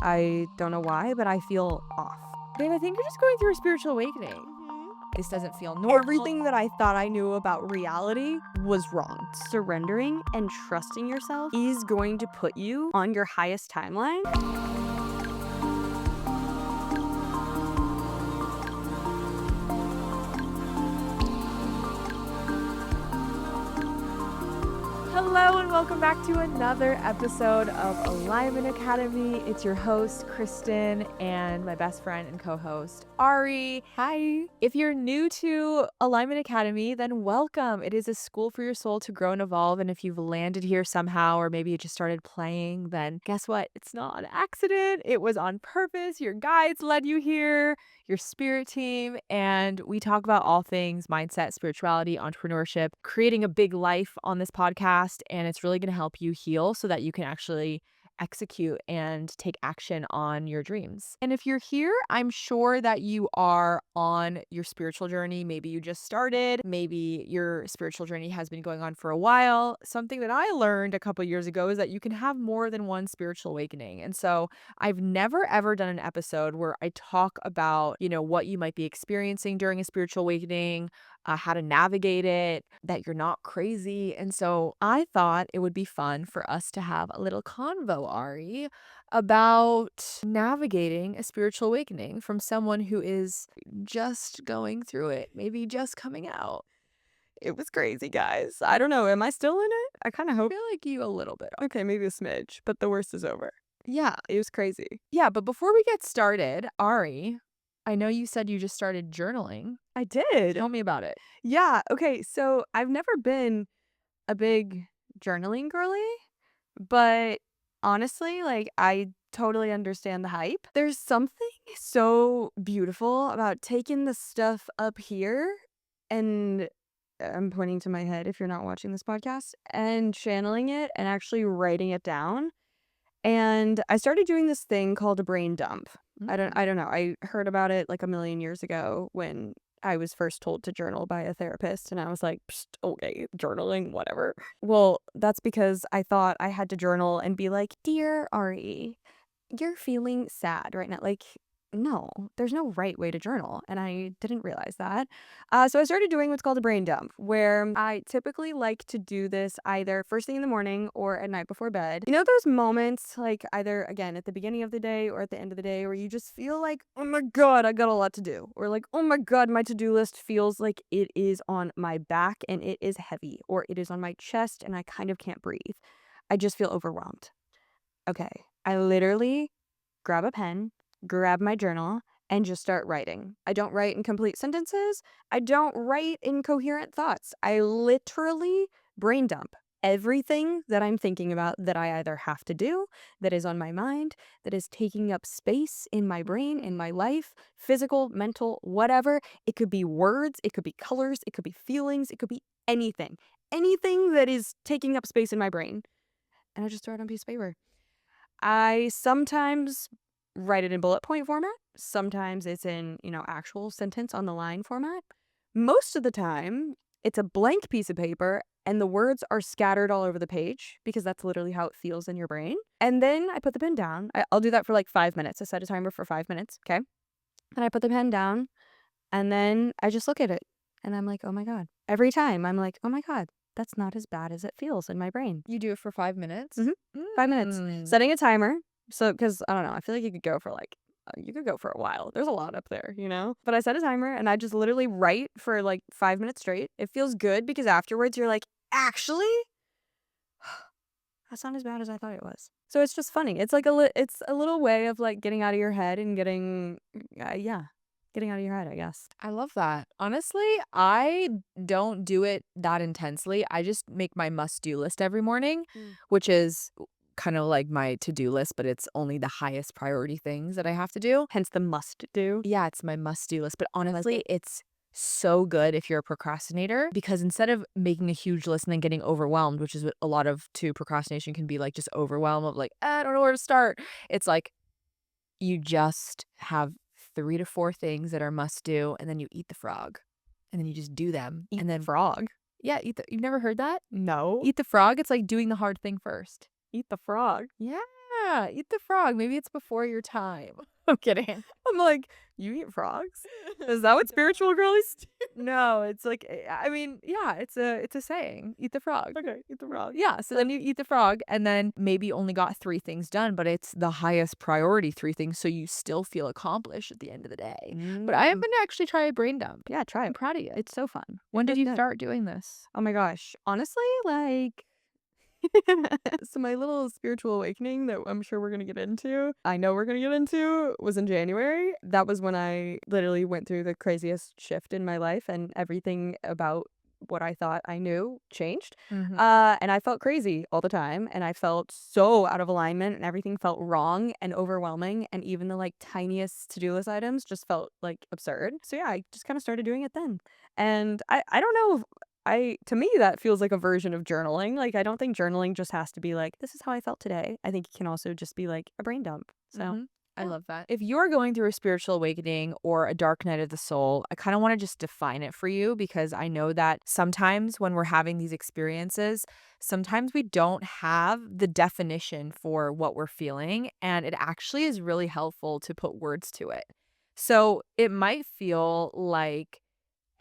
I don't know why, but I feel off. Babe, I think you're just going through a spiritual awakening. This doesn't feel normal. Everything that I thought I knew about reality was wrong. Surrendering and trusting yourself is going to put you on your highest timeline. Hello and welcome back to another episode of Alignment Academy. It's your host, Kristen, and my best friend and co-host, Ari. Hi. If you're new to Alignment Academy, then welcome. It is a school for your soul to grow and evolve. And if you've landed here somehow, or maybe you just started playing, then guess what? It's not an accident. It was on purpose. Your guides led you here, your spirit team, and we talk about all things mindset, spirituality, entrepreneurship, creating a big life on this podcast. And it's really going to help you heal so that you can actually execute and take action on your dreams. And if you're here, I'm sure that you are on your spiritual journey. Maybe you just started. Maybe your spiritual journey has been going on for a while. Something that I learned a couple years ago is that you can have more than one spiritual awakening. And so I've never ever done an episode where I talk about, what you might be experiencing during a spiritual awakening, how to navigate it, that you're not crazy. And so I thought it would be fun for us to have a little convo, Ari, about navigating a spiritual awakening from someone who is just going through it, maybe just coming out. It was crazy, guys. I don't know. Am I still in it? I kind of I hope. feel like you a little bit. Okay, maybe a smidge, but the worst is over. Yeah. It was crazy. Yeah. But before we get started, Ari, I know you said you just started journaling. I did. Tell me about it. Yeah. Okay. So I've never been a big journaling girly, but honestly, I totally understand the hype. There's something so beautiful about taking the stuff up here and I'm pointing to my head if you're not watching this podcast and channeling it and actually writing it down. And I started doing this thing called a brain dump. I don't know. I heard about it like a million years ago when I was first told to journal by a therapist, and I was like, "Psst, okay, journaling, whatever." Well, that's because I thought I had to journal and be like, "Dear Ari, you're feeling sad right now." Like, no, there's no right way to journal. And I didn't realize that. So I started doing what's called a brain dump, where I typically like to do this either first thing in the morning or at night before bed. You know, those moments, like either again at the beginning of the day or at the end of the day, where you just feel like, oh my God, I got a lot to do. Or like, oh my God, my to-do list feels like it is on my back and it is heavy, or it is on my chest and I kind of can't breathe. I just feel overwhelmed. Okay. I literally grab a pen, grab my journal, and just start writing. I don't write in complete sentences. I don't write in coherent thoughts. I literally brain dump everything that I'm thinking about that I either have to do, that is on my mind, that is taking up space in my brain, in my life, physical, mental, whatever. It could be words, it could be colors, it could be feelings, it could be anything. Anything that is taking up space in my brain. And I just throw it on a piece of paper. I sometimes write it in bullet point format. Sometimes it's in, actual sentence on the line format. Most of the time, it's a blank piece of paper and the words are scattered all over the page because that's literally how it feels in your brain. And then I put the pen down. I'll do that for like 5 minutes. I set a timer for 5 minutes. Okay. And I put the pen down and then I just look at it and I'm like, oh my God. Every time I'm like, oh my God, that's not as bad as it feels in my brain. You do it for 5 minutes? Mhm. 5 minutes. Setting a timer. So, because I don't know, I feel like you could go for a while. There's a lot up there, But I set a timer and I just literally write for like 5 minutes straight. It feels good because afterwards you're like, actually, that's not as bad as I thought it was. So it's just funny. It's like it's a little way of like getting out of your head and getting out of your head, I guess. I love that. Honestly, I don't do it that intensely. I just make my must-do list every morning, which is kind of like my to-do list, but it's only the highest priority things that I have to do. Hence the must do. Yeah, it's my must-do list. But honestly, it's so good if you're a procrastinator, because instead of making a huge list and then getting overwhelmed, which is what a lot of procrastination can be, like just overwhelm of like, I don't know where to start. It's like you just have 3 to 4 things that are must do, and then you eat the frog, and then you just do them. Eat and then the frog? Yeah, you've never heard that? No. Eat the frog. It's like doing the hard thing first. Eat the frog. Yeah. Yeah, eat the frog. Maybe it's before your time. I'm kidding. I'm like, "You eat frogs? Is that what Eat the frog. spiritual girlies do?" No, it's like I mean, yeah, it's a saying. Eat the frog. Okay, eat the frog. Yeah, so then you eat the frog and then maybe only got 3 things done, but it's the highest priority 3 things, so you still feel accomplished at the end of the day. But I am Mm. gonna actually try a brain dump. Yeah, try I'm it. proud of you. It's so fun. When It's did really you good. start doing this? Oh my gosh. Honestly, like so my little spiritual awakening that I'm sure we're gonna get into, I know we're gonna get into, was in January. That was when I literally went through the craziest shift in my life and everything about what I thought I knew changed. Mhm. And I felt crazy all the time and I felt so out of alignment and everything felt wrong and overwhelming and even the like tiniest to-do list items just felt like absurd. So yeah, I just kind of started doing it then. And I don't know if to me, that feels like a version of journaling. Like, I don't think journaling just has to be like, "This is how I felt today." I think it can also just be like a brain dump. So, Mhm. I yeah. love that. If you're going through a spiritual awakening or a dark night of the soul, I kind of want to just define it for you because I know that sometimes when we're having these experiences, sometimes we don't have the definition for what we're feeling. And it actually is really helpful to put words to it. So it might feel like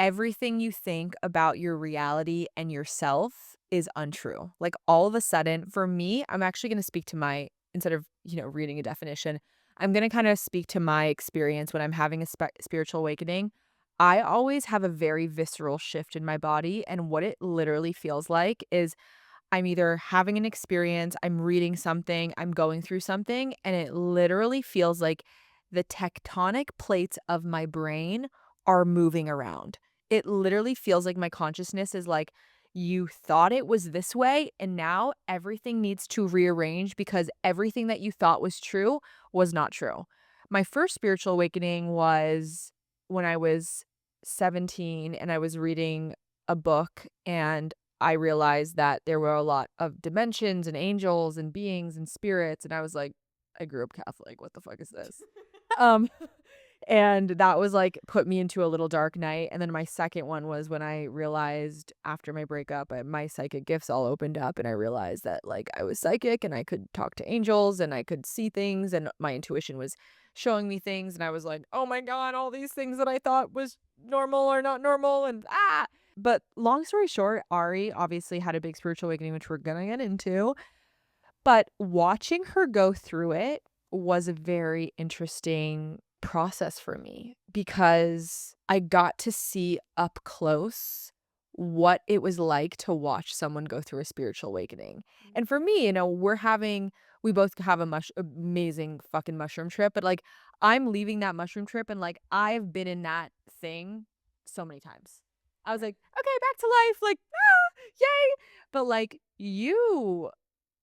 everything you think about your reality and yourself is untrue. Like all of a sudden, for me, I'm actually going to speak to my, instead of, reading a definition, I'm going to kind of speak to my experience when I'm having a spiritual awakening. I always have a very visceral shift in my body. And what it literally feels like is I'm either having an experience, I'm reading something, I'm going through something, and it literally feels like the tectonic plates of my brain are moving around. It literally feels like my consciousness is like, you thought it was this way, and now everything needs to rearrange because everything that you thought was true was not true. My first spiritual awakening was when I was 17 and I was reading a book and I realized that there were a lot of dimensions and angels and beings and spirits, and I was like, I grew up Catholic. What the fuck is this? Um, and that was like put me into a little dark night. And then my second one was when I realized after my breakup, my psychic gifts all opened up, and I realized that like I was psychic and I could talk to angels and I could see things, and my intuition was showing me things, and I was like, oh my God, all these things that I thought was normal are not normal, and but long story short, Ari obviously had a big spiritual awakening, which we're gonna get into. But watching her go through it was a very interesting process for me because I got to see up close what it was like to watch someone go through a spiritual awakening. And for me, we both have a amazing fucking mushroom trip, but like I'm leaving that mushroom trip and like I've been in that thing so many times. I was like, okay, back to life, like, yay. But like you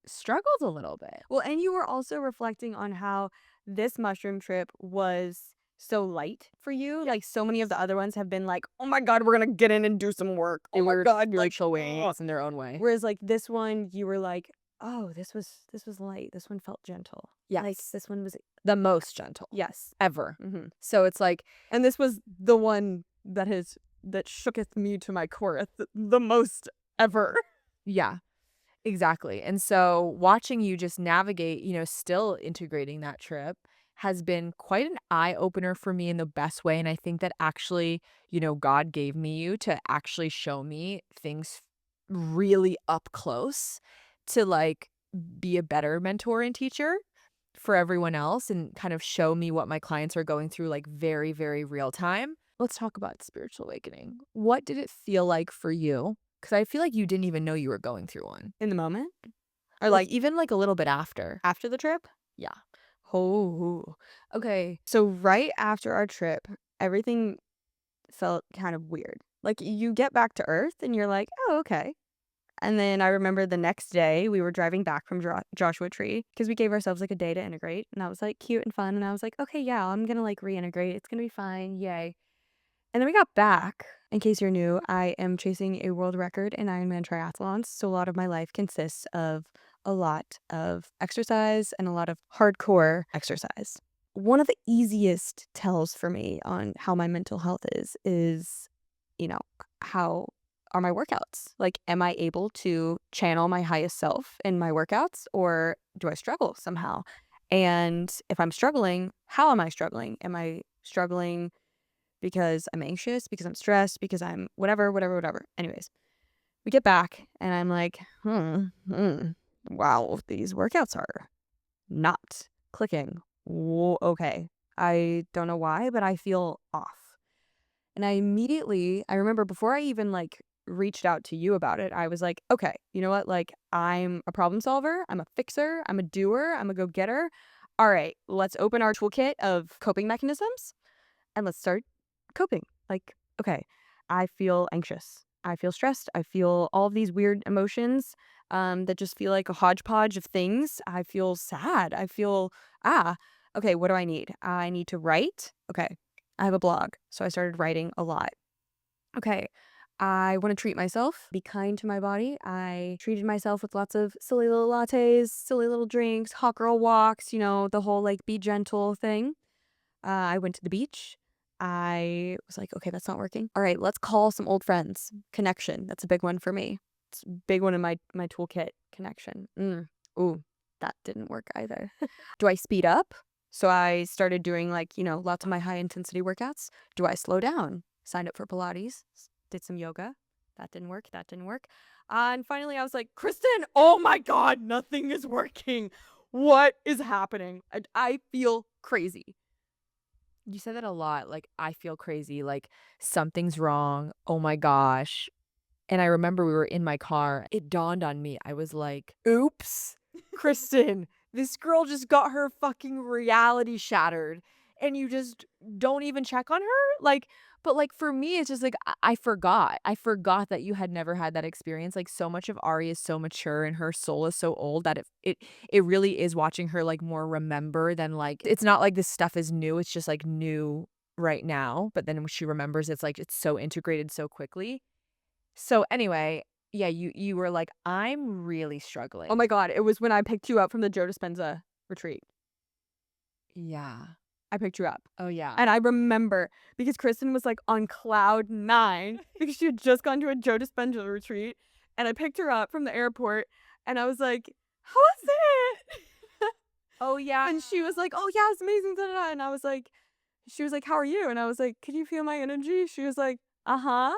struggled a little bit. Well, and you were also reflecting on how this mushroom trip was so light for you. Like so many of the other ones have been like, "Oh my God, we're gonna get in and do some work." They Oh my were God, like, spiritual oh. ways in their own way. Whereas like this one, you were like, "Oh, this was light. This one felt gentle. Like Yes. this one was The most gentle yes." ever. Hmm. So it's like, And this was the one that shooketh me to my core the most ever. yeah, exactly. And so watching you just navigate, still integrating that trip has been quite an eye opener for me in the best way. And I think that actually, God gave me you to actually show me things really up close to like be a better mentor and teacher for everyone else and kind of show me what my clients are going through like very, very real time. Let's talk about spiritual awakening. What did it feel like for you? Because I feel like you didn't even know you were going through one. In the moment, or Like like even like a little bit after. after the trip. Yeah. Oh, okay. So right after our trip, everything felt kind of weird. Like you get back to Earth and you're like, oh, okay. And then I remember the next day we were driving back from Joshua Tree because we gave ourselves like a day to integrate. And that was like cute and fun. And I was like, okay, yeah, I'm going to like reintegrate. It's going to be fine. Yay. And then we got back. In case you're new, I am chasing a world record in Ironman triathlons. So a lot of my life consists of a lot of exercise and a lot of hardcore exercise. One of the easiest tells for me on how my mental health is, how are my workouts? Like, am I able to channel my highest self in my workouts, or do I struggle somehow? And if I'm struggling, how am I struggling? Am I struggling because I'm anxious, because I'm stressed, because I'm whatever, whatever, whatever. Anyways, we get back and I'm like, wow, these workouts are not clicking. Okay. I don't know why, but I feel off. And I remember before I even like reached out to you about it, I was like, okay, you know what? Like, I'm a problem solver, I'm a fixer, I'm a doer, I'm a go getter. All right, let's open our toolkit of coping mechanisms and let's start coping. Like, okay, I feel anxious. I feel stressed. I feel all of these weird emotions that just feel like a hodgepodge of things. I feel sad. I feel, okay, what do I need? I need to write. Okay, I have a blog. So I started writing a lot. Okay, I want to treat myself, be kind to my body. I treated myself with lots of silly little lattes, silly little drinks, hot girl walks, the whole like be gentle thing. I went to the beach. I was like, okay, that's not working. All right, let's call some old friends. Connection. That's a big one for me. It's a big one in my toolkit. Connection. Ooh, that didn't work either. Do I speed up? So I started doing like, lots of my high intensity workouts. Do I slow down? Signed up for Pilates, did some yoga. That didn't work. That didn't work. And finally I was like, Kristen, oh my God, nothing is working. What is happening? I feel crazy. You said that a lot, like, "I feel crazy," like, "Something's wrong, oh my gosh." And I remember we were in my car, it dawned on me, I was like, "Oops, Kristen, this girl just got her fucking reality shattered, and you just don't even check on her?" Like, but, like, for me, it's just like, I forgot. I forgot that you had never had that experience, like, so much of Ari is so mature and her soul is so old that it really is watching her, like, more remember than, like it's not like this stuff is new, it's just, like, new right now, but then when she remembers, it's like, it's so integrated so quickly. So anyway, yeah, you were like, "I'm really Oh struggling." my God, it was when I picked you up from the Joe Dispenza retreat. Yeah. I picked you up. Oh, yeah. And I remember because Kristen was like on cloud nine because she had just gone to a Joe Dispenza retreat. And I picked her up from the airport and I was like, how was it? Oh, yeah. And she was like, oh yeah, it's amazing. Da, da, da. And she was like, how are you? And I was like, can you feel my energy? She was like, uh-huh.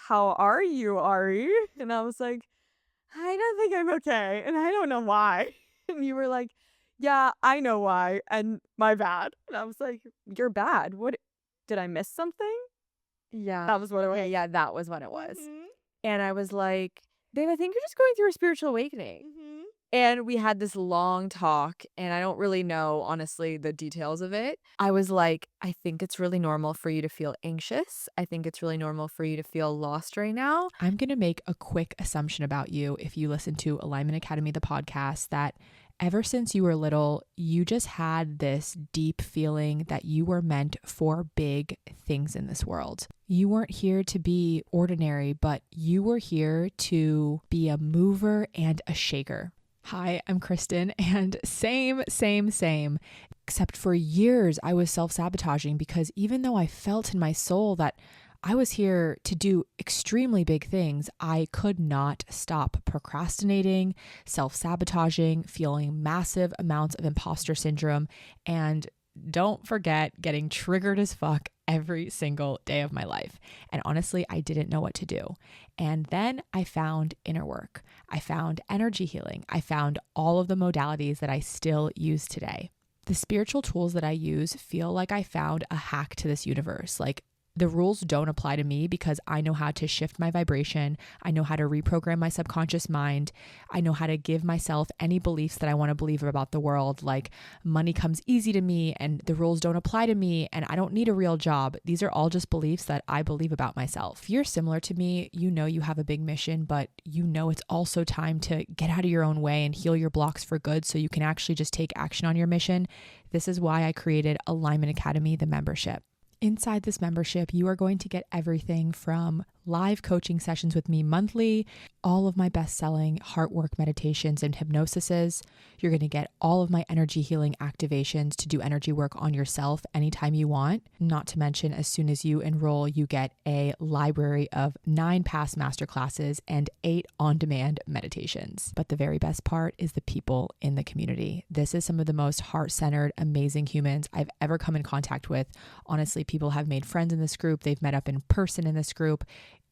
How are you, Ari? And I was like, I don't think I'm okay. And I don't know why. And you were like, yeah, I know why. And my bad. And I was like, you're bad. What did I miss something? Yeah. That was what it Okay, was. yeah, that was what it was. Mhm. And I was like, "Babe, I think you're just going through a spiritual awakening." Mhm. And we had this long talk, and I don't really know, honestly, the details of it. I was like, "I think it's really normal for you to feel anxious. I think it's really normal for you to feel lost right now." I'm going to make a quick assumption about you if you listen to Alignment Academy, the podcast, that ever since you were little, you just had this deep feeling that you were meant for big things in this world. You weren't here to be ordinary, but you were here to be a mover and a shaker. Hi, I'm Kristen, and same. Except for years, I was self-sabotaging because even though I felt in my soul that I was here to do extremely big things, I could not stop procrastinating, self-sabotaging, feeling massive amounts of imposter syndrome, and don't forget getting triggered as fuck every single day of my life. And honestly, I didn't know what to do. And then I found inner work. I found energy healing. I found all of the modalities that I still use today. The spiritual tools that I use feel like I found a hack to this universe. Like, the rules don't apply to me because I know how to shift my vibration. I know how to reprogram my subconscious mind. I know how to give myself any beliefs that I want to believe about the world, like money comes easy to me and the rules don't apply to me and I don't need a real job. These are all just beliefs that I believe about myself. If you're similar to me, you know you have a big mission, but you know it's also time to get out of your own way and heal your blocks for good so you can actually just take action on your mission. This is why I created Alignment Academy, the membership. Inside this membership, you are going to get everything from live coaching sessions with me monthly, all of my best-selling heart work meditations and hypnosises. You're going to get all of my energy healing activations to do energy work on yourself anytime you want. Not to mention, as soon as you enroll, you get a library of 9 past masterclasses and 8 on-demand meditations. But the very best part is the people in the community. This is some of the most heart-centered, amazing humans I've ever come in contact with. Honestly, people have made friends in this group. They've met up in person in this group.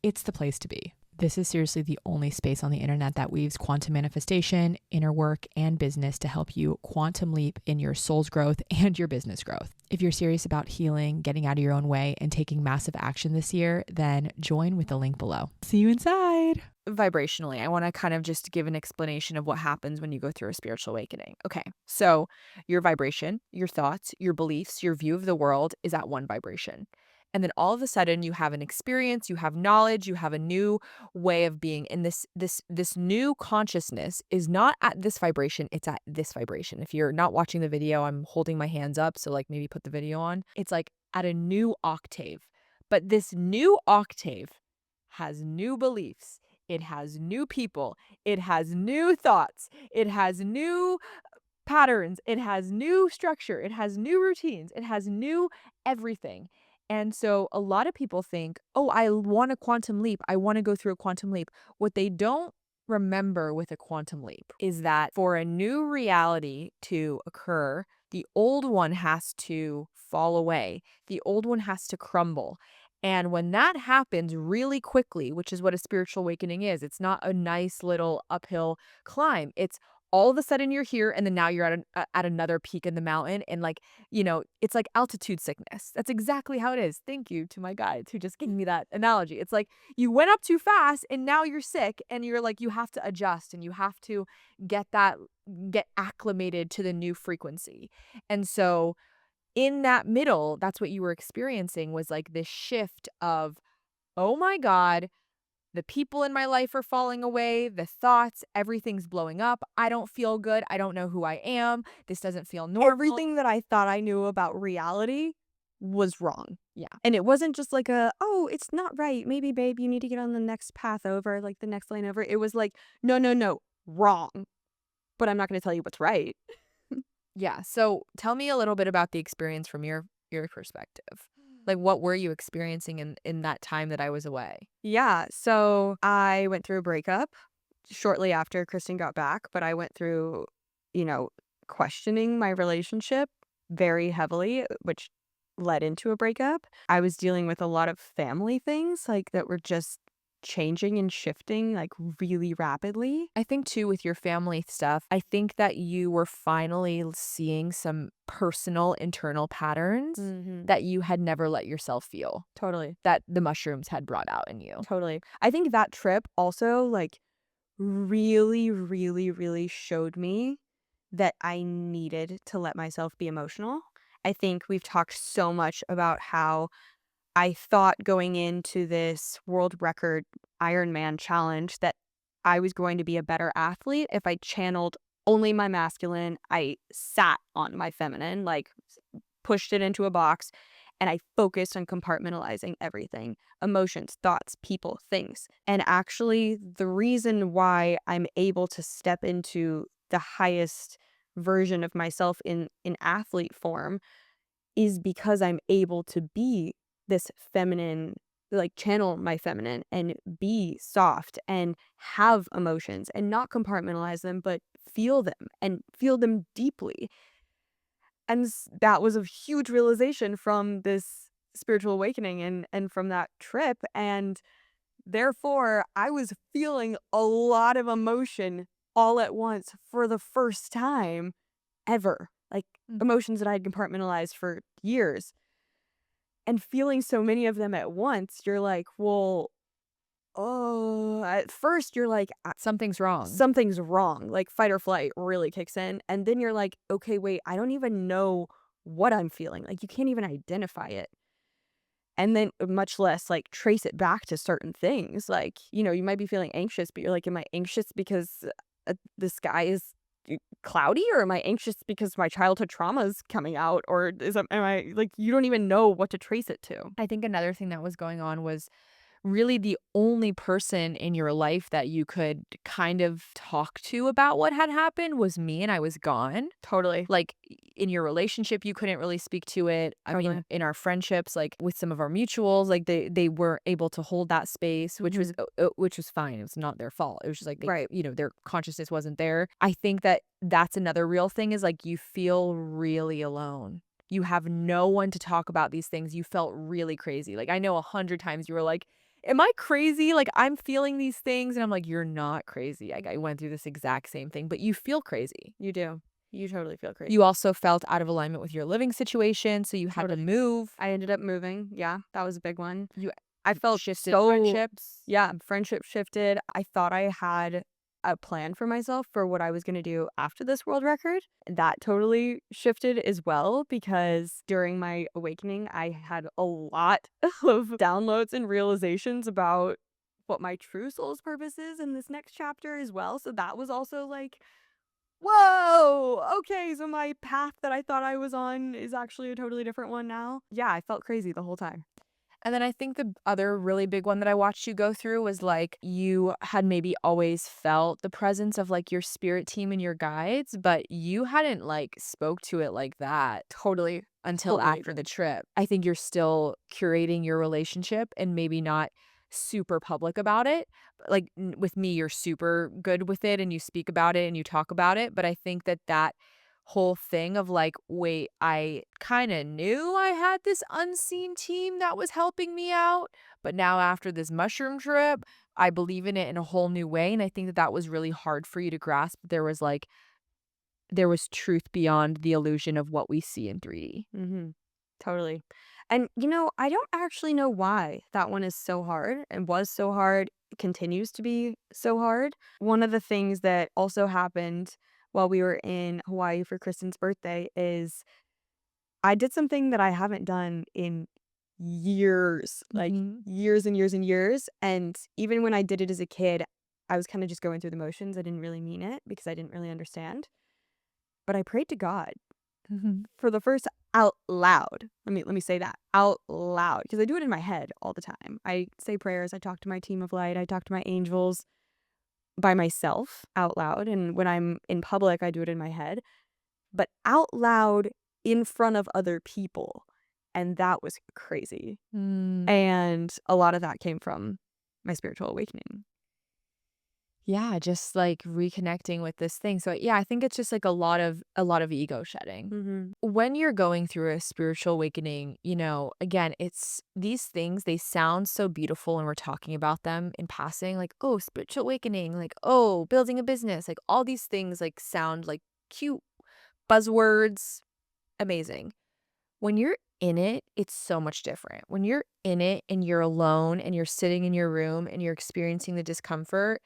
It's the place to be. This is seriously the only space on the internet that weaves quantum manifestation, inner work, and business to help you quantum leap in your soul's growth and your business growth. If you're serious about healing, getting out of your own way, and taking massive action this year, then join with the link below. See you inside. Vibrationally, I want to kind of just give an explanation of what happens when you go through a spiritual awakening. Okay, so your vibration, your thoughts, your beliefs, your view of the world is at one vibration. And then all of a sudden you have an experience, you have knowledge, you have a new way of being. And this new consciousness is not at this vibration, it's at this vibration. If you're not watching the video, I'm holding my hands up, so like maybe put the video on. It's like at a new octave. But this new octave has new beliefs. It has new people. It has new thoughts. It has new patterns. It has new structure. It has new routines. It has new everything. And so a lot of people think, oh, I want a quantum leap. I want to go through a quantum leap. What they don't remember with a quantum leap is that for a new reality to occur, the old one has to fall away. The old one has to crumble. And when that happens really quickly, which is what a spiritual awakening is, it's not a nice little uphill climb. It's all of a sudden you're here and then now you're at another peak in the mountain and like, it's like altitude sickness. That's exactly how it is. Thank you to my guides who just gave me that analogy. It's like you went up too fast and now you're sick and you're like, you have to adjust and you have to get acclimated to the new frequency. And so in that middle, that's what you were experiencing was like this shift of, oh my God, the people in my life are falling away, the thoughts, everything's blowing up. I don't feel good. I don't know who I am. This doesn't feel normal. Everything that I thought I knew about reality was wrong. Yeah. And it wasn't just like oh, it's not right. Maybe, babe, you need to get on the next path over, like the next lane over. It was like, no, no, no, wrong. But I'm not going to tell you what's right. Yeah. So tell me a little bit about the experience from your perspective. Like what were you experiencing in that time that I was away? Yeah. So I went through a breakup shortly after Kristen got back, but I went through, you know, questioning my relationship very heavily, which led into a breakup. I was dealing with a lot of family things like that were just changing and shifting like really rapidly. I think too with your family stuff, I think that you were finally seeing some personal internal patterns that you had never let yourself feel, Totally. that the mushrooms had brought out in you. Totally. I think that trip also like really, really, really showed me that I needed to let myself be emotional. I think we've talked so much about how I thought going into this world record Ironman challenge that I was going to be a better athlete if I channeled only my masculine. I sat on my feminine, like pushed it into a box, and I focused on compartmentalizing everything: emotions, thoughts, people, things. And actually, the reason why I'm able to step into the highest version of myself in athlete form is because I'm able to be this feminine, like channel my feminine and be soft and have emotions and not compartmentalize them, but feel them and feel them deeply. And that was a huge realization from this spiritual awakening and from that trip. And therefore, I was feeling a lot of emotion all at once for the first time ever. Like Mm. emotions that I had compartmentalized for years. And feeling so many of them at once, you're like, well, oh, at first you're like, Something's wrong. something's wrong. Like fight or flight really kicks in. And then you're like, okay, wait, I don't even know what I'm feeling. Like you can't even identify it. And then much less like trace it back to certain things. Like, you might be feeling anxious, but you're like, am I anxious because the sky is cloudy, or am I anxious because my childhood trauma is coming out, or am I like, you don't even know what to trace it to. I think another thing that was going on was really the only person in your life that you could kind of talk to about what had happened was me, and I was gone. Totally. Like, in your relationship, you couldn't really speak to it. I mean, Totally. in our friendships, like, with some of our mutuals, like, they were able to hold that space, Mhm. which was fine. It was not their fault. It was just, like, Right. their consciousness wasn't there. I think that that's another real thing is, like, you feel really alone. You have no one to talk about these things. You felt really crazy. Like, I know 100 times you were like, "Am I crazy? Like, I'm feeling these things." And I'm like, "You're not crazy. Like, I went through this exact same thing, but you feel crazy." You do. You totally feel crazy. You also felt out of alignment with your living situation, so you had to Totally. move. I ended up moving. Yeah, that was a big one. You I felt shifted so friendships. yeah, friendship shifted. I thought I had a plan for myself for what I was gonna do after this world record. That totally shifted as well because during my awakening, I had a lot of downloads and realizations about what my true soul's purpose is in this next chapter as well. So that was also like, whoa, okay, so my path that I thought I was on is actually a totally different one now. Yeah, I felt crazy the whole time. And then I think the other really big one that I watched you go through was, like, you had maybe always felt the presence of, like, your spirit team and your guides, but you hadn't, like, spoke to it like that Totally. until Totally. after the trip. I think you're still curating your relationship and maybe not super public about it. Like, with me, you're super good with it and you speak about it and you talk about it. But I think that that whole thing of like, wait, I kind of knew I had this unseen team that was helping me out. But now after this mushroom trip, I believe in it in a whole new way. And I think that that was really hard for you to grasp. There was truth beyond the illusion of what we see in 3D. Mhm. Totally. And, I don't actually know why that one is so hard and was so hard, continues to be so hard. One of the things that also happened while we were in Hawaii for Kristen's birthday is I did something that I haven't done in years, like Mhm. years and years and years. And even when I did it as a kid, I was kind of just going through the motions. I didn't really mean it because I didn't really understand. But I prayed to God Mhm. for the first out loud. Let me say that out loud because I do it in my head all the time. I say prayers, I talk to my team of light, I talk to my angels by myself out loud, and when I'm in public, I do it in my head, but out loud in front of other people. And that was crazy. Mm. And a lot of that came from my spiritual awakening. Yeah, just, like, reconnecting with this thing. So, yeah, I think it's just, like, a lot of ego shedding. Mhm. When you're going through a spiritual awakening, again, it's these things, they sound so beautiful and we're talking about them in passing, like, "Oh, spiritual awakening," like, "Oh, building a business," like, all these things, like, sound like cute buzzwords, amazing. When you're in it, it's so much different. When you're in it and you're alone and you're sitting in your room and you're experiencing the discomfort,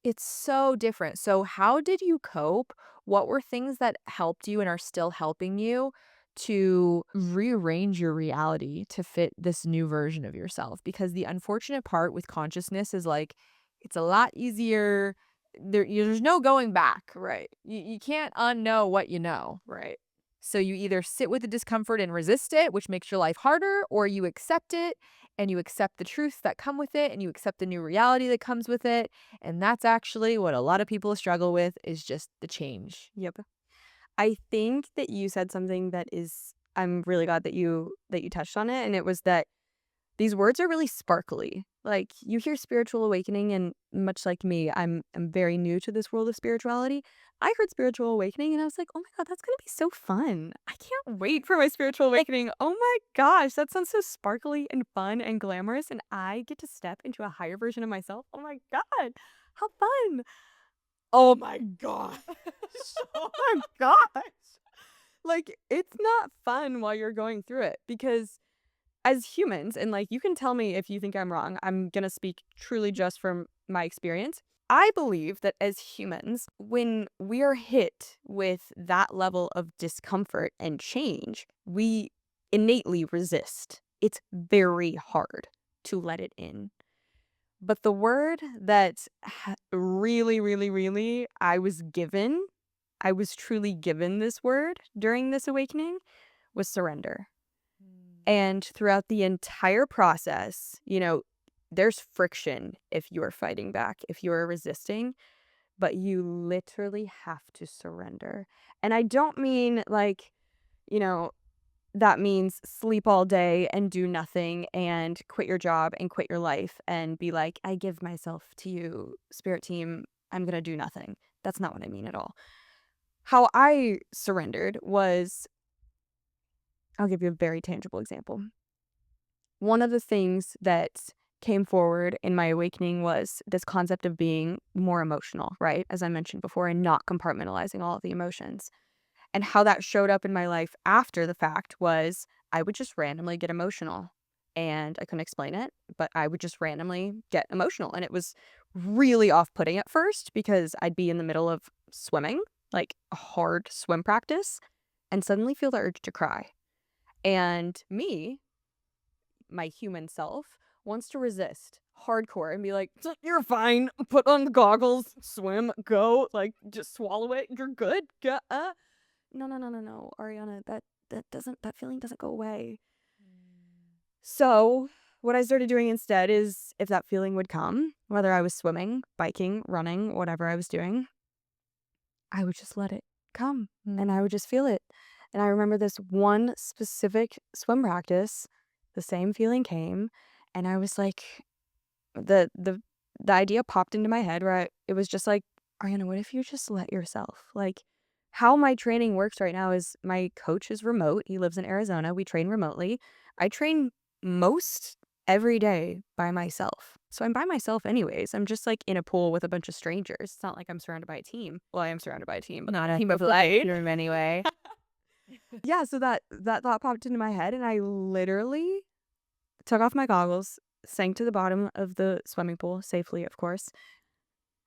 it's so different. So, how did you cope? What were things that helped you and are still helping you to rearrange your reality to fit this new version of yourself? Because the unfortunate part with consciousness is like, it's a lot easier. There's no going back. Right. You can't unknow what you know. Right. So you either sit with the discomfort and resist it, which makes your life harder, or you accept it and you accept the truths that come with it and you accept the new reality that comes with it. And that's actually what a lot of people struggle with is just the change. Yep. I think that you said something that is I'm really glad that you touched on it, and it was that these words are really sparkly. Like, you hear spiritual awakening, and much like me, I'm very new to this world of spirituality. I heard spiritual awakening, and I was like, "Oh my god, that's gonna be so fun. I can't wait for my spiritual awakening. Oh my gosh, that sounds so sparkly and fun and glamorous, and I get to step into a higher version of myself. Oh my god, how fun." Oh my gosh. Oh my gosh. Like, it's not fun while you're going through it because as humans, and like you can tell me if you think I'm wrong, I'm gonna speak truly just from my experience. I believe that as humans, when we are hit with that level of discomfort and change, we innately resist. It's very hard to let it in. But the word that really, really, really I was truly given this word during this awakening was surrender. Mm. And throughout the entire process, there's friction if you're fighting back, if you're resisting, but you literally have to surrender. And I don't mean like, you know, that means sleep all day and do nothing and quit your job and quit your life and be like, I give myself to you, spirit team. I'm going to do nothing. That's not what I mean at all. How I surrendered was, I'll give you a very tangible example. One of the things that came forward in my awakening was this concept of being more emotional, right? As I mentioned before, and not compartmentalizing all of the emotions. And how that showed up in my life after the fact was I would just randomly get emotional. And I couldn't explain it, but I would just randomly get emotional. And it was really off putting at first because I'd be in the middle of swimming, like a hard swim practice, and suddenly feel the urge to cry. And me, my human self, wants to resist hardcore and be like, You're fine. Put on the goggles, swim, go. Like, just swallow it. You're good. No, no, no, no, no, Ariana, that feeling doesn't go away. So, what I started doing instead is if that feeling would come, whether I was swimming, biking, running, whatever I was doing, I would just let it come and I would just feel it. And I remember this one specific swim practice, the same feeling came, and I was like, the the the idea popped into my head where it was just like, Ariana, what if you just let yourself? Like, how my training works right now is my coach is remote. He lives in Arizona. We train remotely. I train most every day by myself. So I'm by myself anyways. I'm just like in a pool with a bunch of strangers. It's not like I'm surrounded by a team. Well, I am surrounded by a team, but Not a a team of light. room anyway. Yeah, so that thought popped into my head and I literally took off my goggles, sank to the bottom of the swimming pool, safely, of course,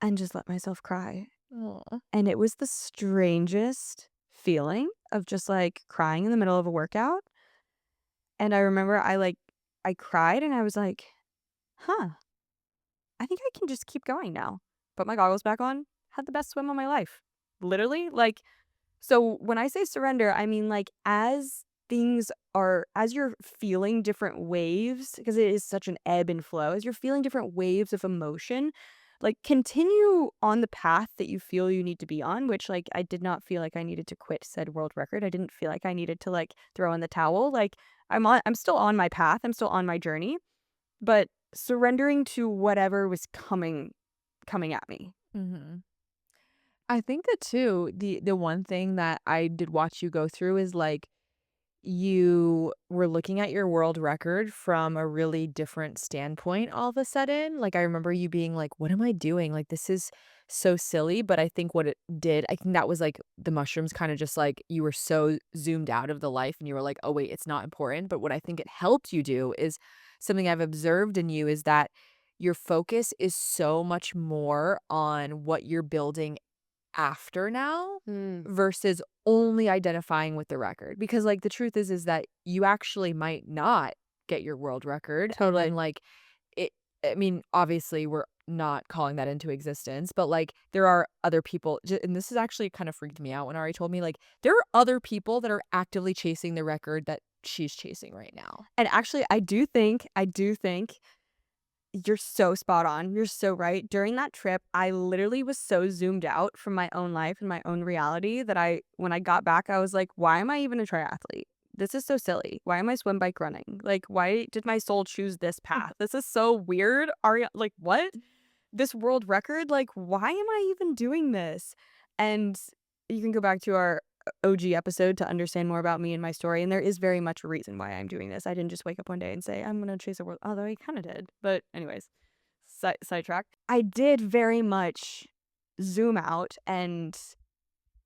and just let myself cry. Aw. And it was the strangest feeling of just like crying in the middle of a workout. And I remember I cried and I was like, huh, I think I can just keep going now. Put my goggles back on, had the best swim of my life. Literally, like, so when I say surrender, I mean like as you're feeling different waves, because it is such an ebb and flow, as you're feeling different waves of emotion, like continue on the path that you feel you need to be on, which like I did not feel like I needed to quit said world record. I didn't feel like I needed to like throw in the towel. Like I'm still on my path. I'm still on my journey, but surrendering to whatever was coming at me. Mhm. I think that too, the one thing that I did watch you go through is, like, you were looking at your world record from a really different standpoint all of a sudden. Like, I remember you being like, "What am I doing? Like, this is so silly." But I think what it did, I think that was, like, the mushrooms kinda just, like, you were so zoomed out of the life and you were like, "Oh, wait, it's not important." But what I think it helped you do is something I've observed in you is that your focus is so much more on what you're building after now Mm, versus only identifying with the record, because like the truth is that you actually might not get your world record, and totally. then like it, I mean, obviously we're not calling that into existence, but like there are other people and this is actually kind of freaked me out when Ari told me, like, there are other people that are actively chasing the record that she's chasing right now. And actually, I do think you're so spot on. You're so right. During that trip, I literally was so zoomed out from my own life and my own reality that when I got back, I was like, why am I even a triathlete? This is so silly. Why am I swim bike running? Like, why did my soul choose this path? This is so weird. Like, what? This world record? Like, why am I even doing this? And you can go back to our OG episode to understand more about me and my story. And there is very much a reason why I'm doing this. I didn't just wake up one day and say, I'm going to chase a world. Although I kind of did. But, anyways, sidetrack. I did very much zoom out and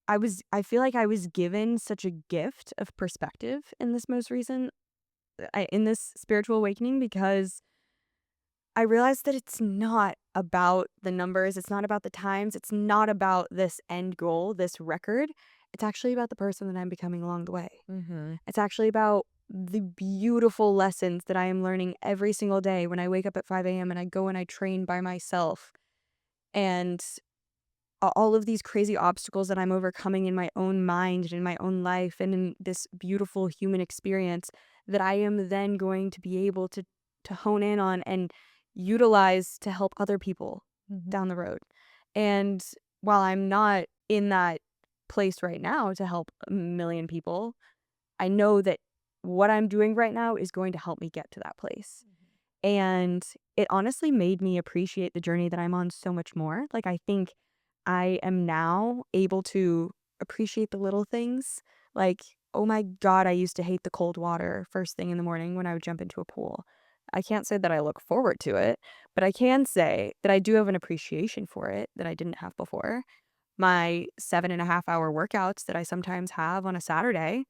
I feel like I was given such a gift of perspective in this most recent, in this spiritual awakening because I realized that it's not about the numbers, it's not about the times, it's not about this end goal, this record. It's actually about the person that I'm becoming along the way. Mhm. It's actually about the beautiful lessons that I am learning every single day when I wake up at 5 a.m. and I go and I train by myself. And all of these crazy obstacles that I'm overcoming in my own mind and in my own life and in this beautiful human experience that I am then going to be able to hone in on and utilize to help other people Mhm. down the road. And while I'm not in that place right now to help a million people, I know that what I'm doing right now is going to help me get to that place. And it honestly made me appreciate the journey that I'm on so much more. Like, I think I am now able to appreciate the little things. Like, oh my God, I used to hate the cold water first thing in the morning when I would jump into a pool. I can't say that I look forward to it, but I can say that I do have an appreciation for it that I didn't have before. My 7.5 hour workouts that I sometimes have on a Saturday,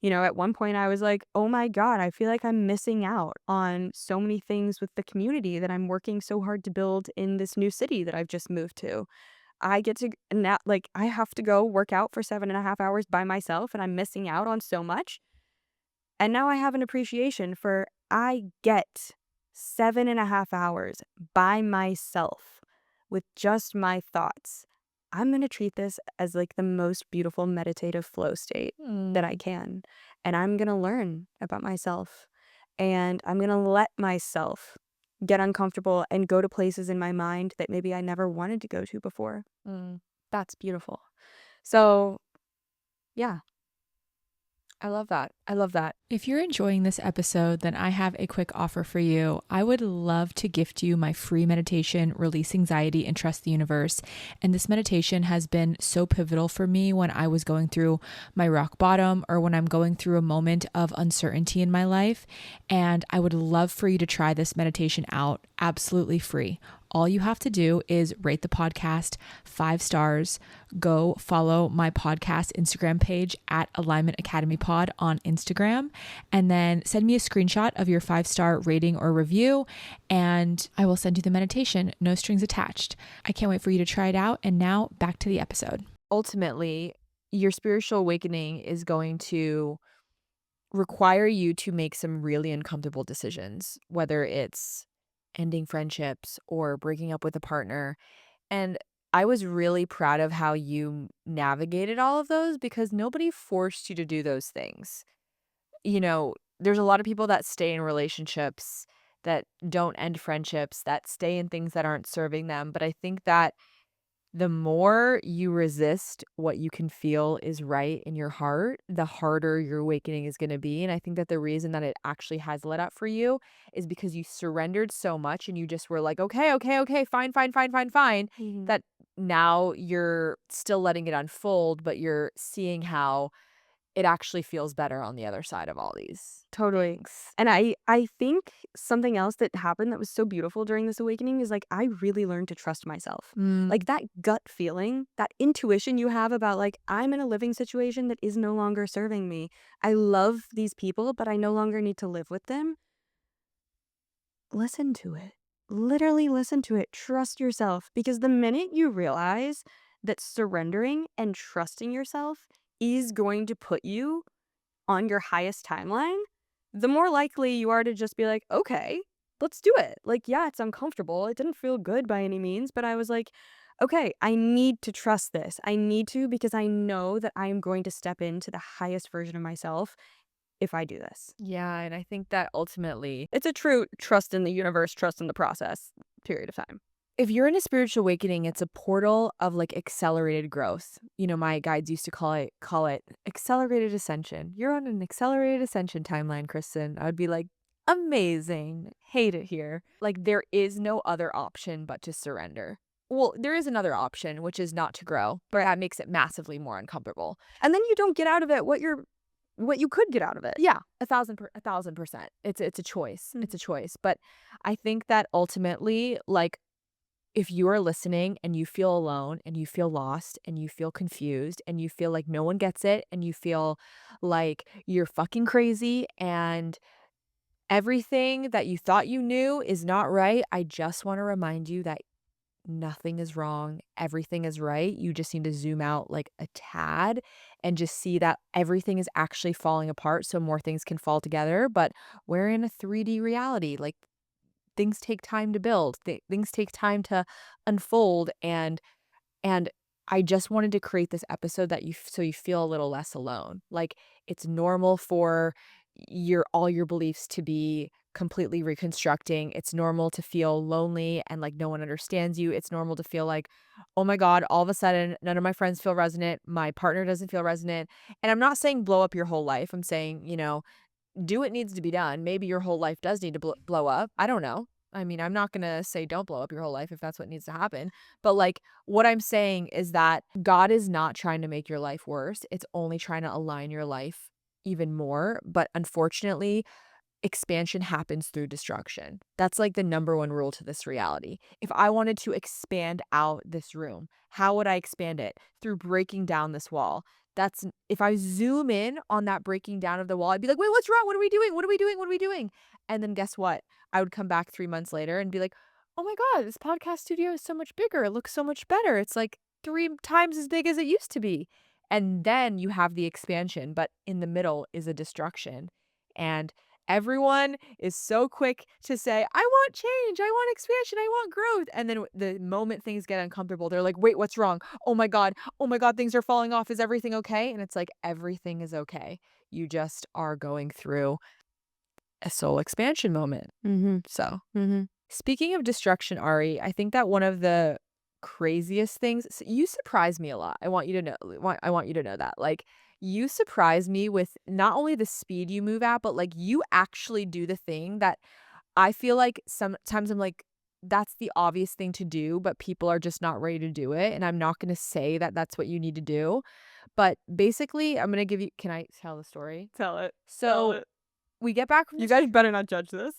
at one point I was like, "Oh my God, I feel like I'm missing out on so many things with the community that I'm working so hard to build in this new city that I've just moved to." I get to now, like, I have to go work out for 7.5 hours by myself, and I'm missing out on so much. And now I have an appreciation for I get 7.5 hours by myself with just my thoughts. I'm going to treat this as like the most beautiful meditative flow state that I Mm. can. And I'm going to learn about myself. And I'm going to let myself get uncomfortable and go to places in my mind that maybe I never wanted to go to before. Mm. That's beautiful. So, yeah. I love that. I love that. If you're enjoying this episode, then I have a quick offer for you. I would love to gift you my free meditation, Release Anxiety and Trust the Universe. And this meditation has been so pivotal for me when I was going through my rock bottom or when I'm going through a moment of uncertainty in my life. And I would love for you to try this meditation out absolutely free. All you have to do is rate the podcast 5 stars, go follow my podcast Instagram page at Alignment Academy Pod on Instagram, and then send me a screenshot of your 5 star rating or review, and I will send you the meditation, no strings attached. I can't wait for you to try it out. And now back to the episode. Ultimately, your spiritual awakening is going to require you to make some really uncomfortable decisions, whether it's ending friendships or breaking up with a partner. And I was really proud of how you navigated all of those because nobody forced you to do those things. There's a lot of people that stay in relationships that don't end friendships, that stay in things that aren't serving them. But I think that the more you resist what you can feel is right in your heart, the harder your awakening is going to be. And I think that the reason that it actually has let up for you is because you surrendered so much and you just were like, okay, okay, okay, fine, fine, fine, fine, fine. Mhm. That now you're still letting it unfold, but you're seeing how it actually feels better on the other side of all these Totally. things. And I think something else that happened that was so beautiful during this awakening is, like, I really learned to trust myself. Mm. Like, that gut feeling, that intuition you have about, like, I'm in a living situation that is no longer serving me. I love these people, but I no longer need to live with them. Listen to it. Literally listen to it. Trust yourself, because the minute you realize that surrendering and trusting yourself is going to put you on your highest timeline, the more likely you are to just be like, okay, let's do it. Like, yeah, it's uncomfortable. It didn't feel good by any means, but I was like, okay, I need to trust this. I need to, because I know that I am going to step into the highest version of myself if I do this. Yeah, and I think that ultimately, It's a true trust in the universe, trust in the process period of time. if you're in a spiritual awakening, it's a portal of like accelerated growth. My guides used to call it accelerated ascension. You're on an accelerated ascension timeline, Kristen. I would be like, amazing. Hate it here. Like there is no other option but to surrender. Well, there is another option, which is not to grow, but that makes it massively more uncomfortable. And then you don't get out of it what you could get out of it. Yeah, 1,000%. It's a choice. Mhm. It's a choice. But I think that ultimately, like if you are listening and you feel alone and you feel lost and you feel confused and you feel like no one gets it and you feel like you're fucking crazy and everything that you thought you knew is not right, I just want to remind you that nothing is wrong. Everything is right. You just need to zoom out like a tad and just see that everything is actually falling apart so more things can fall together. But we're in a 3D reality. Like things take time to build. Things take time to unfold and I just wanted to create this episode that so you feel a little less alone. Like it's normal for all your beliefs to be completely reconstructing. It's normal to feel lonely and like no one understands you. It's normal to feel like, oh my God, all of a sudden none of my friends feel resonant. My partner doesn't feel resonant. And I'm not saying blow up your whole life. I'm saying, do what needs to be done. Maybe your whole life does need to blow up. I don't know. I mean, I'm not going to say don't blow up your whole life if that's what needs to happen. But like what I'm saying is that God is not trying to make your life worse. It's only trying to align your life even more. But unfortunately, expansion happens through destruction. That's like the number one rule to this reality. If I wanted to expand out this room, how would I expand it? Through breaking down this wall. If I zoom in on that breaking down of the wall, I'd be like, wait, what's wrong? What are we doing? What are we doing? What are we doing? And then guess what? I would come back 3 months later and be like, oh my God, this podcast studio is so much bigger. It looks so much better. It's like 3 times as big as it used to be. And then you have the expansion, but in the middle is a destruction. And everyone is so quick to say, I want change, I want expansion, I want growth. And then the moment things get uncomfortable, they're like, wait, what's wrong? Oh my God, things are falling off. Is everything okay? And it's like, everything is okay. You just are going through a soul expansion moment. Mhm. So, Mhm. speaking of destruction, Ari, I think that one of the craziest things, you surprise me a lot. I want you to know that. Like, you surprise me with not only the speed you move at, but like you actually do the thing that I feel like sometimes I'm like, that's the obvious thing to do, but people are just not ready to do it. And I'm not going to say that that's what you need to do. But basically, I'm going to give you, can I tell the story? Tell it. Tell So it. we get back from You this guys better not judge this.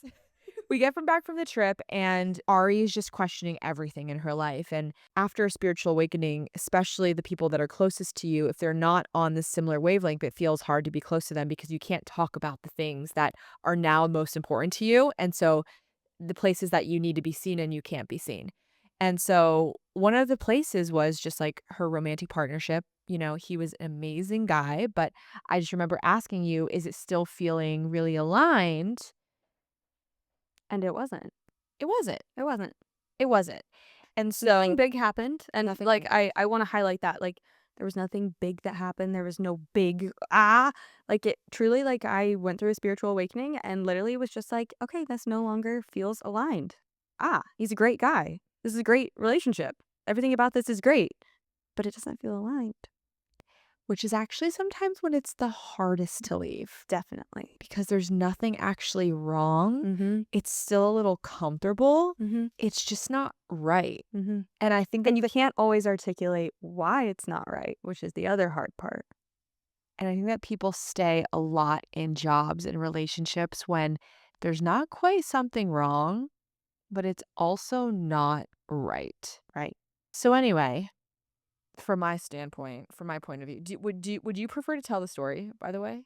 we get from back from the trip, and Ari is just questioning everything in her life. And after a spiritual awakening, especially the people that are closest to you, if they're not on this similar wavelength, it feels hard to be close to them because you can't talk about the things that are now most important to you. And so the places that you need to be seen and you can't be seen. And so one of the places was just like her romantic partnership. He was an amazing guy, but I just remember asking you, is it still feeling really aligned? And it wasn't. It wasn't. It wasn't. It wasn't. And Nothing so big happened, and, nothing like, big. I wanna highlight that, like, there was nothing big that happened, there was no big, like, it truly, like, I went through a spiritual awakening and literally was just like, "Okay, this no longer feels aligned. He's a great guy. This is a great relationship. Everything about this is great, but it doesn't feel aligned." Which is actually sometimes when it's the hardest to leave Definitely. because there's nothing actually wrong. Mhm. It's still a little comfortable. Mhm. It's just not right. Mhm. And I think And that you can't always articulate why it's not right, which is the other hard part. people stay a lot in jobs and relationships when there's not quite something wrong, but it's also not right. Right. So anyway, from my point of view, would you prefer to tell the story, by the way?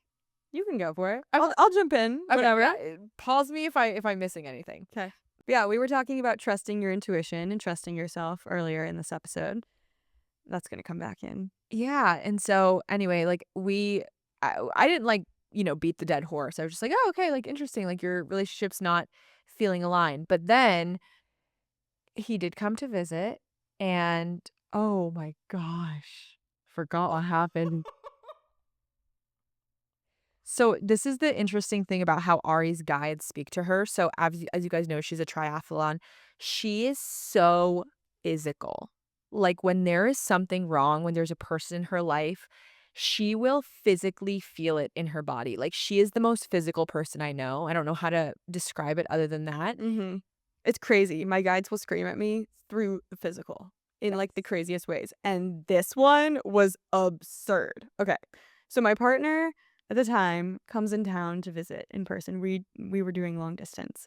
You can go for it. Okay. I'll jump in, Okay, whatever. yeah, pause me if I'm missing anything. Okay. Yeah, we were talking about trusting your intuition and trusting yourself earlier in this episode. That's gonna come back in. Yeah, and so anyway, like I didn't like, beat the dead horse. I was just like, "Oh, okay, like interesting, like your relationship's not feeling aligned." But then he did come to visit and oh my gosh, forgot what happened. So this is the interesting thing about how Ari's guides speak to her. So as you guys know, she's a triathlon. She is so physical. Like when there is something wrong, when there's a person in her life, she will physically feel it in her body. Like she is the most physical person I know. I don't know how to describe it other than that. Mhm. It's crazy. My guides will scream at me through the physical in, like, the craziest ways, and this one was absurd. Okay. So my partner at the time comes in town to visit in person. We were doing long distance,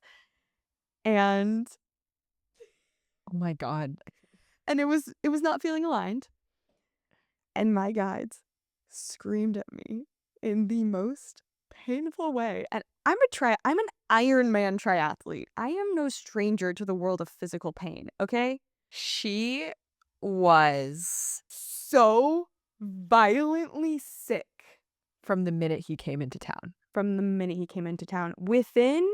and Oh my God. it was not feeling aligned, and my guides screamed at me in the most painful way, and I'm an Ironman triathlete. I am no stranger to the world of physical pain, okay? She was So violently sick from the minute he came into town. from the minute he came into town. Within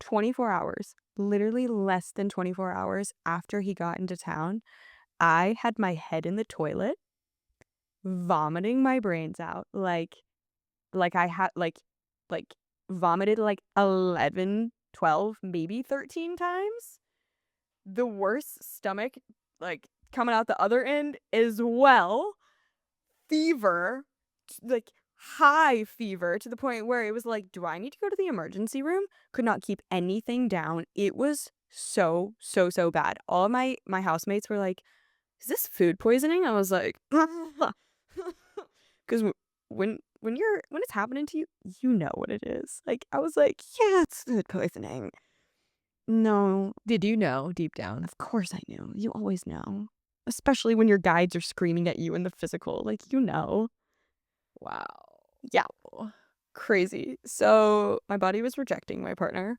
24 hours, literally less than 24 hours after he got into town, I had my head in the toilet, vomiting my brains out, like I had like vomited like 11, 12, maybe 13 times. The worst stomach, like, coming out the other end as well. Fever, like, high fever to the point where it was like, "Do I need to go to the emergency room?" Could not keep anything down. It was so, so, so bad. All of my housemates were like, "Is this food poisoning?" I was like, because when it's happening to you, you know what it is. Like, I was like, "Yeah, it's food poisoning." No, Did you know deep down? of course I knew. You always know, especially when your guides are screaming at you in the physical, like, you know. Wow. Yeah, crazy. So, my body was rejecting my partner,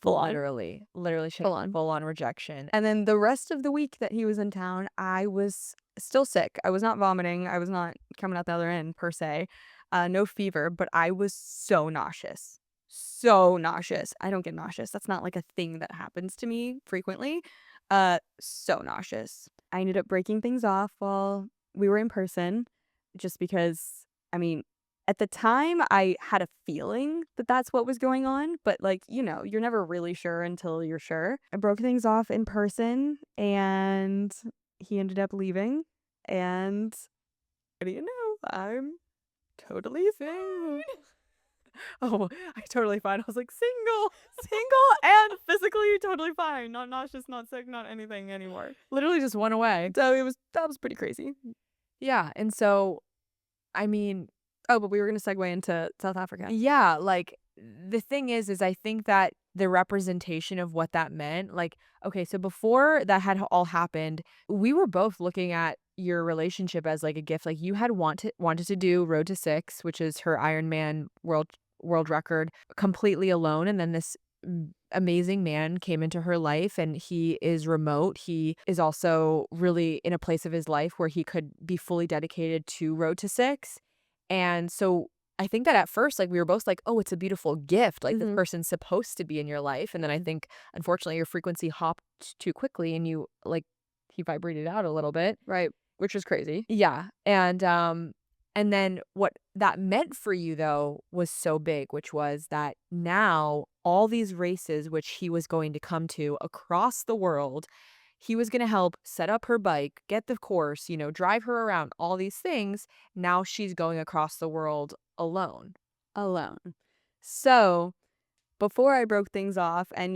full on, Literally full on. full on rejection. And then the rest of the week that he was in town, I was still sick. I was not vomiting. I was not coming out the other end per se. No fever, but I was so nauseous. So nauseous. I don't get nauseous. That's not like a thing that happens to me frequently. So nauseous. I ended up breaking things off while we were in person just because, I mean, at the time, I had a feeling that that's what was going on, but, like, you're never really sure until you're sure. I broke things off in person, and he ended up leaving, and what do you know? I'm totally fine. Oh, I totally fine. I was like, single, single, and physically totally fine. Not nauseous, not sick, not anything anymore. Literally just went away. So that was pretty crazy. Yeah, and so, I mean, Oh, but we were gonna segue into South Africa. yeah, like, the thing is I think that the representation of what that meant, like, okay, so before that had all happened, we were both looking at your relationship as, like, a gift, like, you had wanted to do Road to Six, which is her Ironman world record, completely alone, and then this amazing man came into her life, and he is remote. He is also really in a place of his life where he could be fully dedicated to Road to Six, and so I think that at first, like, we were both like, "Oh, it's a beautiful gift, like, this Mhm. person's supposed to be in your life," and then I think, unfortunately, your frequency hopped too quickly and you, like, he vibrated out a little bit. Right, which was crazy. Yeah, and then what that meant for you, though, was so big, which was that now all these races which he was going to come to across the world, he was gonna help set up her bike, get the course, drive her around, all these things. Now she's going across the world alone. Alone. So, before I broke things off and,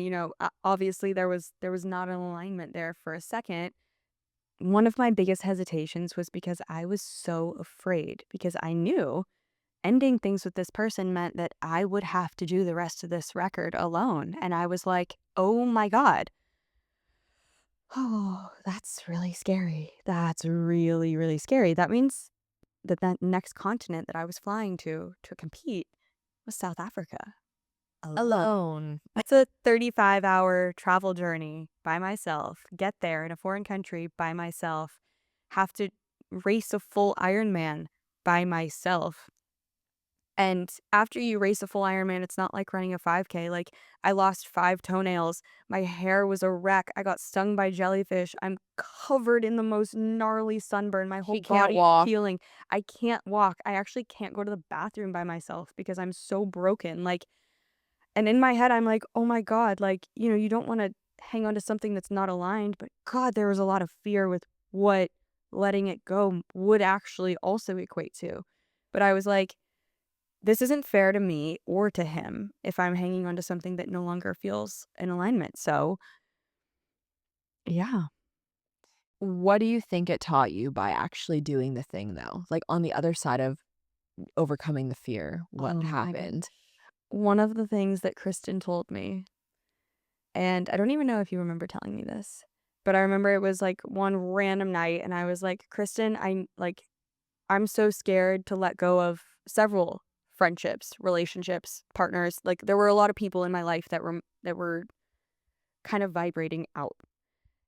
obviously there was not an alignment there for a second, one of my biggest hesitations was because I was so afraid because I knew ending things with this person meant that I would have to do the rest of this record alone, and I was like, "Oh my god. Oh, that's really scary. That's really, really scary." That means that next continent that I was flying to compete was South Africa. Alone. Alone. That's a 35-hour travel journey by myself, get there in a foreign country by myself, have to race a full Ironman by myself. And after you race a full Ironman, it's not like running a 5K. Like, I lost 5 toenails. My hair was a wreck. I got stung by jellyfish. I'm covered in the most gnarly sunburn. My whole She can't body is walk. peeling. I can't walk. I actually can't go to the bathroom by myself because I'm so broken. Like, and in my head, I'm like, "Oh my god," like, you don't wanna hang on to something that's not aligned, but god, there was a lot of fear with what letting it go would actually also equate to. But I was like, "This isn't fair to me or to him if I'm hanging on to something that no longer feels in alignment." So, yeah. What do you think it taught you by actually doing the thing, though? Like, on the other side of overcoming the fear, what Oh my gosh. happened? One of the things that Kristen told me, and I don't even know if you remember telling me this, but I remember it was, like, one random night, and I was like, "Kristen, I'm so scared to let go of several friendships, relationships, partners." Like, there were a lot of people in my life that were kind of vibrating out.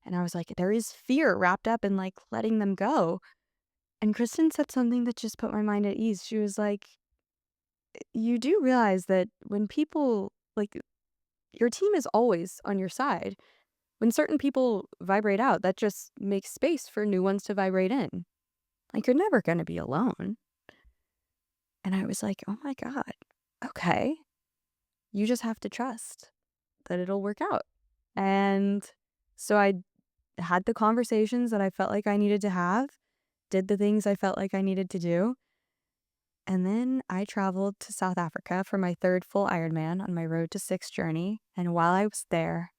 And I was like, there is fear wrapped up in like letting them go. And Kristen said something that just put my mind at ease. She was like, "You do realize that when people like your team is always on your side. When certain people vibrate out, that just makes space for new ones to vibrate in. Like, you're never going to be alone." And I was like, "Oh my god. Okay." you just have to trust that it'll work out. And so I had the conversations that I felt like I needed to have, did the things I felt like I needed to do, and then I traveled to South Africa for my third full Ironman on my Road to Six journey. And while I was there,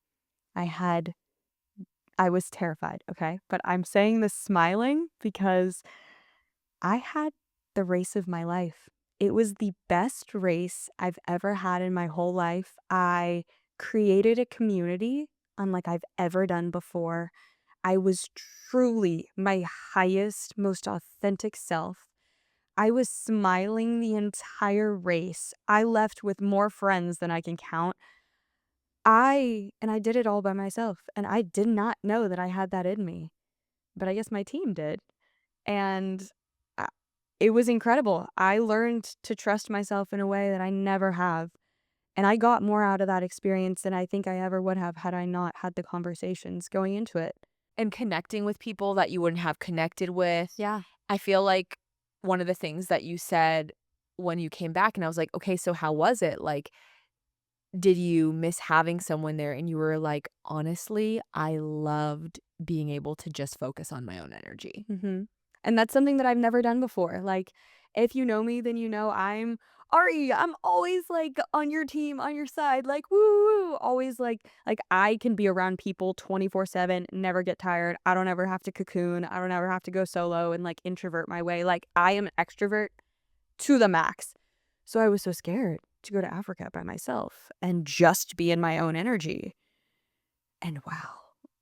I had I was terrified, okay? But I'm saying this smiling because I had the race of my life. It was the best race I've ever had in my whole life. I created a community unlike I've ever done before. I was truly my highest, most authentic self. I was smiling the entire race. I left with more friends than I can count. I did it all by myself, and I did not know that I had that in me, but I guess my team did. And I it was incredible. I learned to trust myself in a way that I never have, and I got more out of that experience than I think I ever would have had I not had the conversations going into it. And connecting with people that you wouldn't have connected with. Yeah. I feel like one of the things that you said when you came back and I was like, "Okay, so how was it?" Like, did you miss having someone there? And you were like, "Honestly, I loved being able to just focus on my own energy." Mhm. And that's something that I've never done before. Like, if you know me, then you know I'm Ari. I'm always like on your team, on your side, like woo woo. Always like I can be around people 24/7, never get tired. I don't ever have to cocoon. I don't ever have to go solo and like introvert my way. Like I am an extrovert to the max. So I was so scared to go to Africa by myself and just be in my own energy. And wow,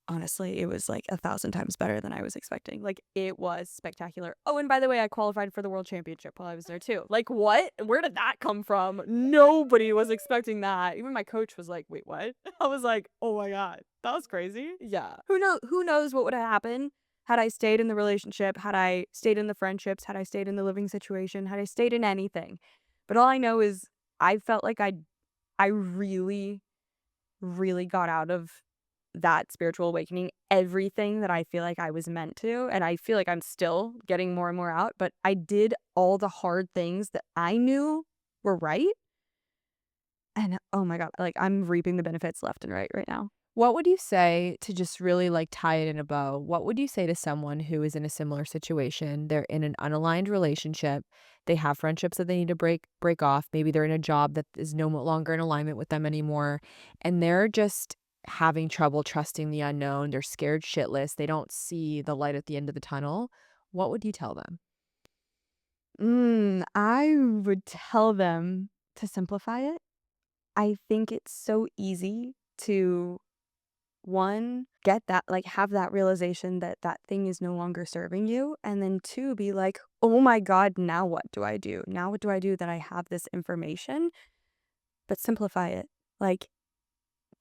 honestly, it was like 1,000 times better than I was expecting. Like, it was spectacular. Oh, and by the way, I qualified for the world championship while I was there too. Like, what? Where did that come from? Nobody was expecting that. Even my coach was like, "Wait, what?" I was like, "Oh my god, that was crazy." Yeah. Who knows what would have happened had I stayed in the relationship, had I stayed in the friendships, had I stayed in the living situation, had I stayed in anything. But all I know is I felt like I really really got out of that spiritual awakening everything that I feel like I was meant to, and I feel like I'm still getting more and more out, but I did all the hard things that I knew were right, and oh my god, like, I'm reaping the benefits left and right now. What would you say to just really like tie it in a bow? What would you say to someone who is in a similar situation? They're in an unaligned relationship. They have friendships that they need to break off. Maybe they're in a job that is no longer in alignment with them anymore, and they're just having trouble trusting the unknown. They're scared shitless. They don't see the light at the end of the tunnel. What would you tell them? I would tell them to simplify it. I think it's so easy to one, get that like, have that realization that that thing is no longer serving you, and then two, be like, "Oh my god, now what do I do? Now what do I do that I have this information?" But simplify it. Like,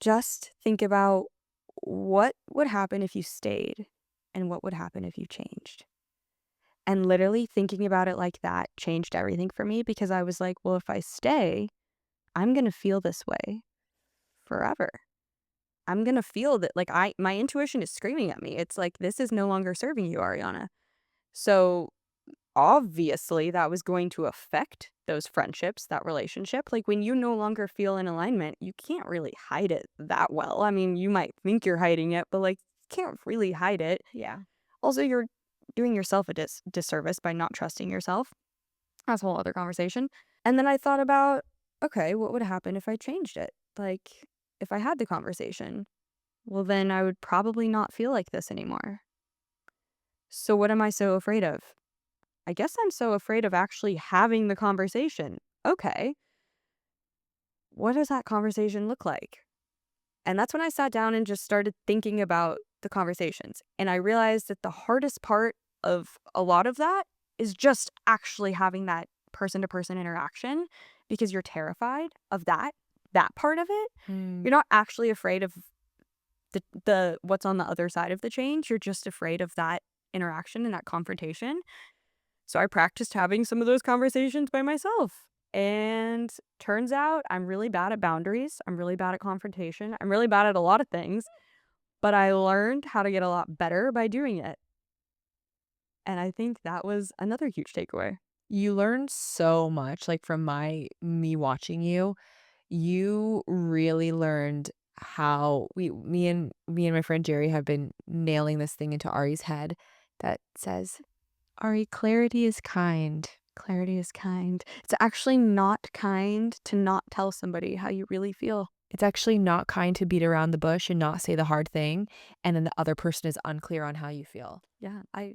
just think about what would happen if you stayed and what would happen if you changed. And literally thinking about it like that changed everything for me because I was like, "Well, if I stay, I'm gonna feel this way forever." I'm gonna feel that like my intuition is screaming at me. It's like, "This is no longer serving you, Ariana." So, obviously, that was going to affect those friendships, that relationship. Like, when you no longer feel in alignment, you can't really hide it that well. I mean, you might think you're hiding it, but, like, you can't really hide it. Yeah. Also, you're doing yourself a disservice by not trusting yourself. That's a whole other conversation. And then I thought about, okay, what would happen if I changed it? Like, if I had the conversation, well, then I would probably not feel like this anymore. So what am I so afraid of? I guess I'm so afraid of actually having the conversation. Okay, what does that conversation look like? And that's when I sat down and just started thinking about the conversations. And I realized that the hardest part of a lot of that is just actually having that person to person interaction because you're terrified of that part of it. Mm. You're not actually afraid of the what's on the other side of the change. You're just afraid of that interaction and that confrontation. So I practiced having some of those conversations by myself. And turns out I'm really bad at boundaries. I'm really bad at confrontation. I'm really bad at a lot of things, but I learned how to get a lot better by doing it. And I think that was another huge takeaway. You learn so much, like, from me watching you. You really learned how me and my friend Jerry have been nailing this thing into Ari's head that says, Ari, clarity is kind. Clarity is kind. It's actually not kind to not tell somebody how you really feel. It's actually not kind to beat around the bush and not say the hard thing, and then the other person is unclear on how you feel. Yeah, I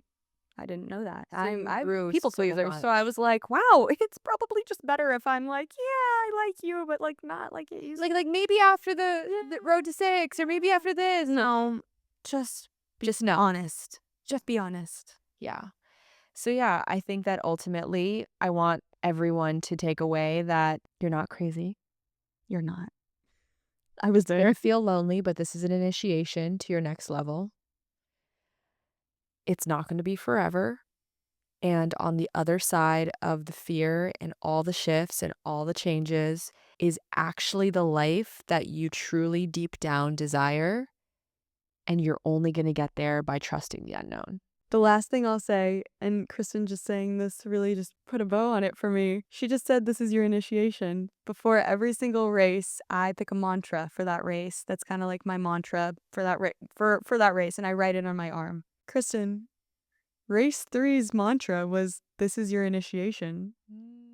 didn't know that. So you I'm grew people so pleaser, so I much. was like, wow, it's probably just better if I'm like, yeah, I like you, but like not like it used. Like maybe after the Yeah. road to 6 or maybe after this. No, just be Just no. honest. Just be honest. Yeah. So yeah, I think that ultimately I want everyone to take away that you're not crazy. You're not. I was You're there. gonna feel lonely, but this is an initiation to your next level. It's not gonna be forever. And on the other side of the fear and all the shifts and all the changes is actually the life that you truly deep down desire. And you're only gonna get there by trusting the unknown. The last thing I'll say, and Kristen just saying this really just put a bow on it for me. She just said this is your initiation. Before every single race, I pick a mantra for that race. That's kind of like my mantra for that for that race, and I write it on my arm. Kristen, race three's mantra was this is your initiation.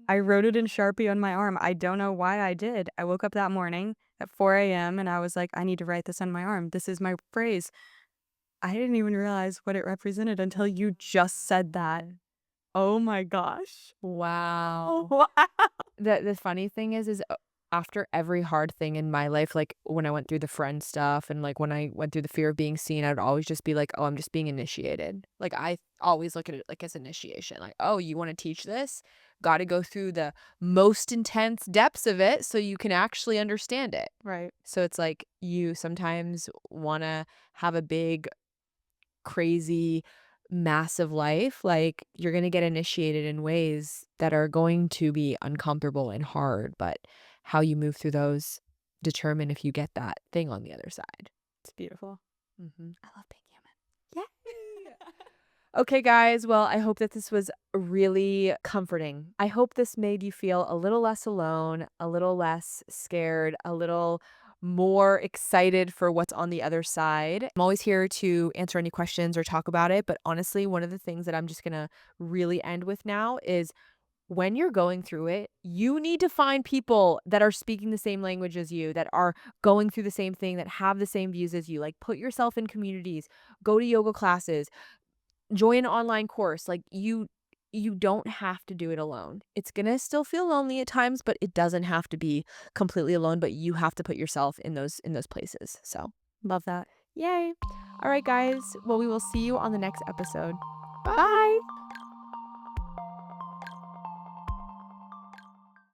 I wrote it in Sharpie on my arm. I don't know why I did. I woke up that morning at 4 a.m. and I was like, I need to write this on my arm. This is my phrase. I didn't even realize what it represented until you just said that. Oh my gosh. Wow. Wow. The funny thing is after every hard thing in my life, like when I went through the friend stuff and like when I went through the fear of being seen, I would always just be like, oh, I'm just being initiated. Like I always look at it like as initiation. Like, oh, you want to teach this? Got to go through the most intense depths of it so you can actually understand it. Right. So it's like you sometimes want to have a big crazy, massive life, like you're going to get initiated in ways that are going to be uncomfortable and hard, but how you move through those determine if you get that thing on the other side. It's beautiful. Hmm. I love being human. Yay! Okay, guys. Well, I hope that this was really comforting. I hope this made you feel a little less alone, a little less scared, a little more excited for what's on the other side. I'm always here to answer any questions or talk about it. But honestly, one of the things that I'm just going to really end with now is when you're going through it, you need to find people that are speaking the same language as you, that are going through the same thing, that have the same views as you. Like, put yourself in communities, go to yoga classes, join an online course. Like you don't have to do it alone. It's going to still feel lonely at times, but it doesn't have to be completely alone, but you have to put yourself in those places. So, Love that. yay. All right, guys. Well, we will see you on the next episode. Bye. Bye.